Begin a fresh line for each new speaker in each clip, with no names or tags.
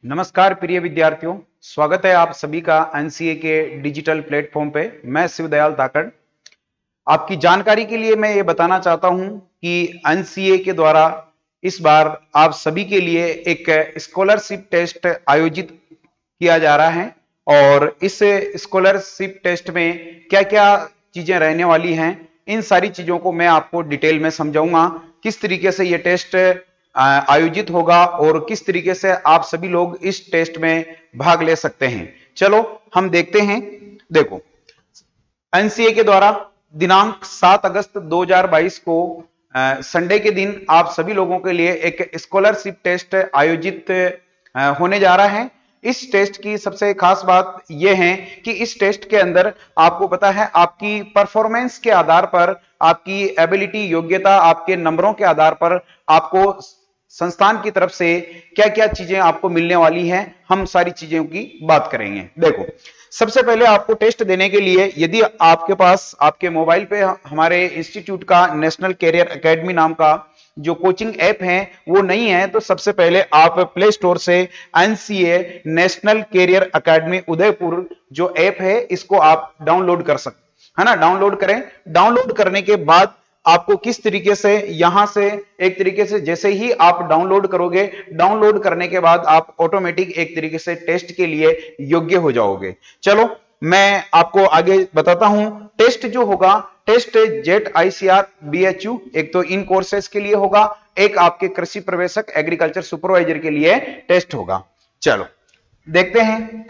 नमस्कार प्रिय विद्यार्थियों, स्वागत है आप सभी का एनसीए के डिजिटल प्लेटफॉर्म पे। मैं शिवदयाल धाकड़। आपकी जानकारी के लिए मैं ये बताना चाहता हूं कि एनसीए के द्वारा इस बार आप सभी के लिए एक स्कॉलरशिप टेस्ट आयोजित किया जा रहा है और इस स्कॉलरशिप टेस्ट में क्या क्या चीजें रहने वाली हैं, इन सारी चीजों को मैं आपको डिटेल में समझाऊंगा। किस तरीके से ये टेस्ट आयोजित होगा और किस तरीके से आप सभी लोग इस टेस्ट में भाग ले सकते हैं। चलो हम देखते हैं। देखो, एनसीए के द्वारा दिनांक 7 अगस्त 2022 को संडे के दिन आप सभी लोगों के लिए एक स्कॉलरशिप टेस्ट आयोजित होने जा रहा है। इस टेस्ट की सबसे खास बात यह है कि इस टेस्ट के अंदर आपको पता है आपकी परफॉर्मेंस के आधार पर, आपकी एबिलिटी, योग्यता, आपके नंबरों के आधार पर आपको संस्थान की तरफ से क्या क्या चीजें आपको मिलने वाली हैं, हम सारी चीजों की बात करेंगे। देखो, सबसे पहले आपको टेस्ट देने के लिए यदि आपके पास आपके मोबाइल पे हमारे इंस्टीट्यूट का नेशनल कैरियर एकेडमी नाम का जो कोचिंग ऐप है वो नहीं है, तो सबसे पहले आप प्ले स्टोर से NCA National Career Academy Udaipur जो ऐप है इसको आप डाउनलोड कर सकते है ना। डाउनलोड करें। डाउनलोड करने के बाद आपको किस तरीके से यहां से एक तरीके से जैसे ही आप डाउनलोड करोगे, डाउनलोड करने के बाद आप ऑटोमेटिक एक तरीके से टेस्ट के लिए योग्य हो जाओगे। चलो मैं आपको आगे बताता हूं। टेस्ट जो होगा, टेस्ट जेट आईसीआर बीएचयू, एक तो इन कोर्सेस के लिए होगा, एक आपके कृषि प्रवेशक एग्रीकल्चर सुपरवाइजर के लिए टेस्ट होगा। चलो देखते हैं।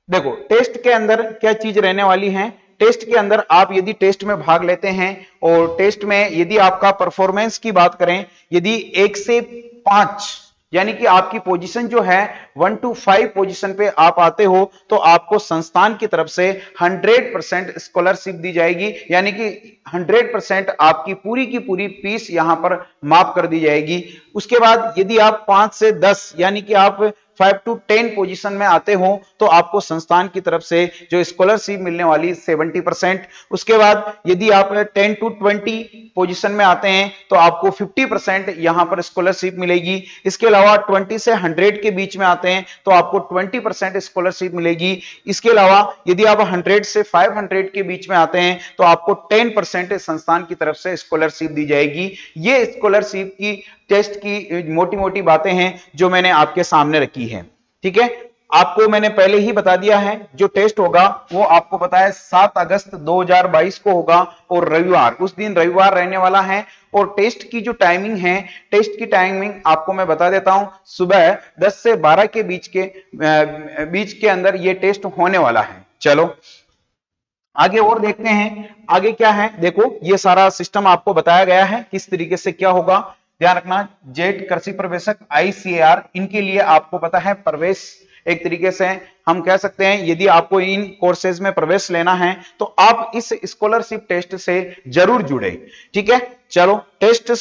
देखो, टेस्ट के अंदर क्या चीज रहने वाली है। टेस्ट के अंदर आप यदि टेस्ट में भाग लेते हैं और टेस्ट में यदि आपका परफॉर्मेंस की बात करें, यदि 1 से 5 यानी कि आपकी पोजीशन जो है 1 to 5 पोजीशन पे आप आते हो तो आपको संस्थान की तरफ से 100% स्कॉलरशिप दी जाएगी, यानी कि 100% आपकी पूरी की पूरी फीस यहां पर माफ कर दी जाएगी। उसके बाद यदि आप 5 से 10 यानी कि आप 5 to 10 पोजीशन में आते हो तो आपको संस्थान की तरफ से जो स्कॉलरशिप मिलने वाली 70%। उसके बाद यदि आप 10 to 20 पोजीशन में आते हैं तो आपको 50% यहां पर स्कॉलरशिप मिलेगी। इसके अलावा 20 से 100 के बीच में आते हैं तो आपको 20% स्कॉलरशिप मिलेगी। इसके अलावा यदि आप 100 से 500 के बीच में आते हैं तो आपको 10% संस्थान की तरफ से स्कॉलरशिप दी जाएगी। ये स्कॉलरशिप की टेस्ट की मोटी मोटी बातें हैं जो मैंने आपके सामने रखी है। ठीक है, आपको मैंने पहले ही बता दिया है जो टेस्ट होगा वो आपको पता है 7 अगस्त 2022 को होगा और रविवार, उस दिन रविवार रहने वाला है। और टेस्ट की जो टाइमिंग है, टेस्ट की टाइमिंग आपको मैं बता देता हूं, सुबह 10 से 12 के बीच के अंदर ये टेस्ट होने वाला है। चलो आगे और देखते हैं आगे क्या है। देखो, ये सारा सिस्टम आपको बताया गया है किस तरीके से क्या होगा। ध्यान रखना, जेट कृषि प्रवेशक आईसीएआर, इनके लिए आपको पता है प्रवेश एक तरीके से हम कह सकते हैं, यदि आपको इन कोर्सेज में प्रवेश लेना है तो आप इस स्कॉलरशिप टेस्ट से जरूर जुड़े। ठीक है, चलो टेस्ट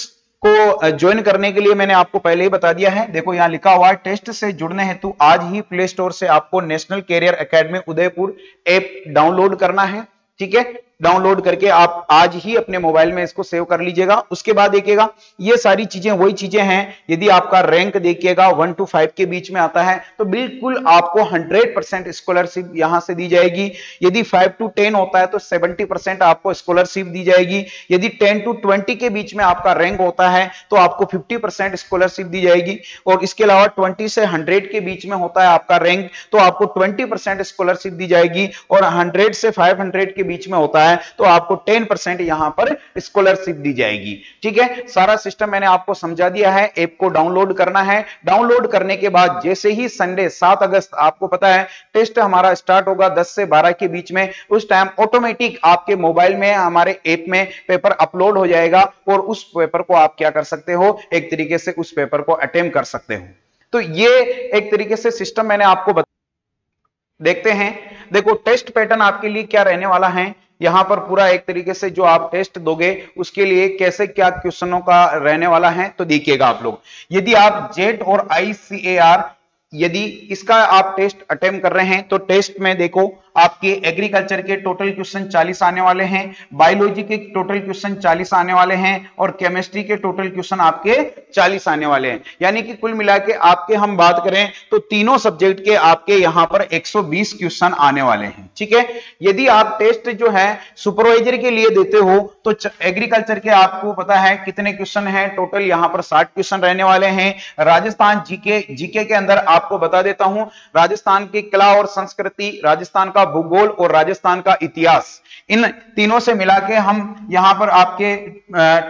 को ज्वाइन करने के लिए मैंने आपको पहले ही बता दिया है। देखो यहां लिखा हुआ है, टेस्ट से जुड़ने हेतु आज ही प्ले स्टोर से आपको National Career Academy Udaipur app download करना है। ठीक है, डाउनलोड करके आप आज ही अपने मोबाइल में इसको सेव कर लीजिएगा। उसके बाद देखिएगा ये सारी चीजें वही चीजें हैं। यदि आपका रैंक देखिएगा 1 to 5 के बीच में आता है तो बिल्कुल आपको 100% स्कॉलरशिप यहां से दी जाएगी। यदि 5 to 10 होता है तो 70% आपको स्कॉलरशिप दी जाएगी। यदि 10 to 20 के बीच में आपका रैंक होता है तो आपको 50% स्कॉलरशिप दी जाएगी। और इसके अलावा 20 से 100 के बीच में होता है आपका रैंक तो आपको 20% स्कॉलरशिप दी जाएगी। और 100 से 500 के बीच में होता है तो आपको 10% यहां पर स्कॉलरशिप दी जाएगी। ठीक है, सारा सिस्टम मैंने आपको समझा दिया है। ऐप को डाउनलोड करना है। डाउनलोड करने के बाद जैसे ही संडे 7 अगस्त आपको पता है टेस्ट हमारा स्टार्ट होगा 10 से 12 के बीच में, उस टाइम ऑटोमेटिक आपके मोबाइल में हमारे ऐप में पेपर अपलोड हो जाएगा और उस पेपर को आप क्या कर सकते हो, एक तरीके से उस पेपर को अटेम्प्ट कर सकते हो। तो ये एक तरीके से सिस्टम मैंने आपको देखते हैं। देखो, टेस्ट पैटर्न आपके लिए क्या रहने वाला है यहां पर पूरा एक तरीके से जो आप टेस्ट दोगे उसके लिए कैसे क्या क्वेश्चनों का रहने वाला है तो देखिएगा आप लोग। यदि आप जेट और आईसीएआर यदि इसका आप टेस्ट अटेम्प्ट कर रहे हैं तो टेस्ट में देखो आपके एग्रीकल्चर के टोटल क्वेश्चन 40 आने वाले हैं, बायोलॉजी के टोटल क्वेश्चन 40 आने वाले हैं और केमिस्ट्री के टोटल क्वेश्चन आपके 40 आने वाले हैं। यानी कि कुल मिला के आपके हम बात करें तो तीनों सब्जेक्ट के आपके यहां पर 120 क्वेश्चन आने वाले हैं। ठीक है, यदि आप टेस्ट जो है सुपरवाइजर के लिए देते हो तो एग्रीकल्चर के आपको पता है कितने क्वेश्चन हैं, टोटल यहां पर 60 क्वेश्चन रहने वाले हैं। राजस्थान जीके के अंदर आपको बता देता हूं, राजस्थान की कला और संस्कृति, राजस्थान का भूगोल और राजस्थान का इतिहास, इन तीनों से मिला के हम यहां पर आपके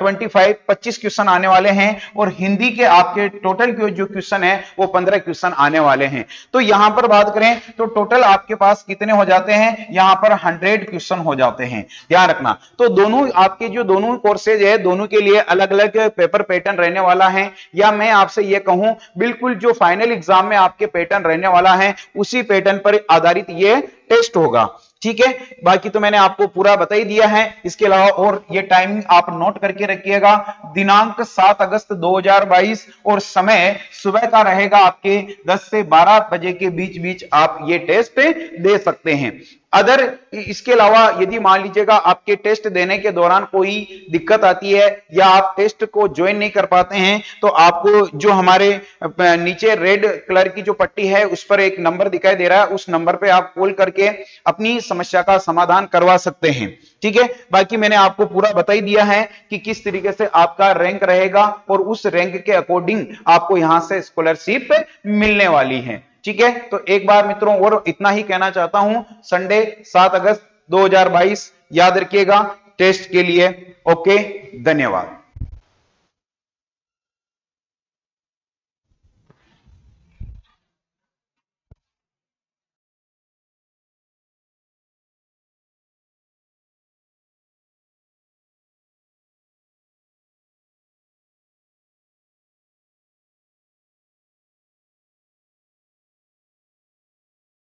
25 क्वेश्चन आने वाले हैं और हिंदी के आपके टोटल जो क्वेश्चन है वो 15 क्वेश्चन आने वाले हैं। तो यहां पर बात करें तो टोटल आपके पास कितने हो जाते हैं, यहां पर 100 क्वेश्चन हो जाते हैं, ध्यान रखना। तो दोनों आपके जो दोनों कोर्सेज है दोनों के लिए अलग अलग पेपर पैटर्न रहने वाला है, या मैं आपसे यह कहूं बिल्कुल जो फाइनल एग्जाम में आपके पैटर्न रहने वाला है उसी पैटर्न पर आधारित यह टेस्ट होगा। ठीक है, बाकी तो मैंने आपको पूरा बता ही दिया है। इसके अलावा और ये टाइमिंग आप नोट करके रखिएगा, दिनांक 7 अगस्त 2022 और समय सुबह का रहेगा आपके 10 से 12 बजे के बीच आप ये टेस्ट दे सकते हैं। अदर इसके अलावा यदि मान लीजिएगा आपके टेस्ट देने के दौरान कोई दिक्कत आती है या आप टेस्ट को ज्वाइन नहीं कर पाते हैं तो आपको जो हमारे नीचे रेड कलर की जो पट्टी है उस पर एक नंबर दिखाई दे रहा है, उस नंबर पे आप कॉल करके अपनी समस्या का समाधान करवा सकते हैं। ठीक है, बाकी मैंने आपको पूरा बता ही दिया है कि किस तरीके से आपका रैंक रहेगा और उस रैंक के अकॉर्डिंग आपको यहां से स्कॉलरशिप मिलने वाली है। ठीक है, तो एक बार मित्रों और इतना ही कहना चाहता हूं, संडे 7 अगस्त 2022 याद रखिएगा टेस्ट के लिए। ओके, धन्यवाद।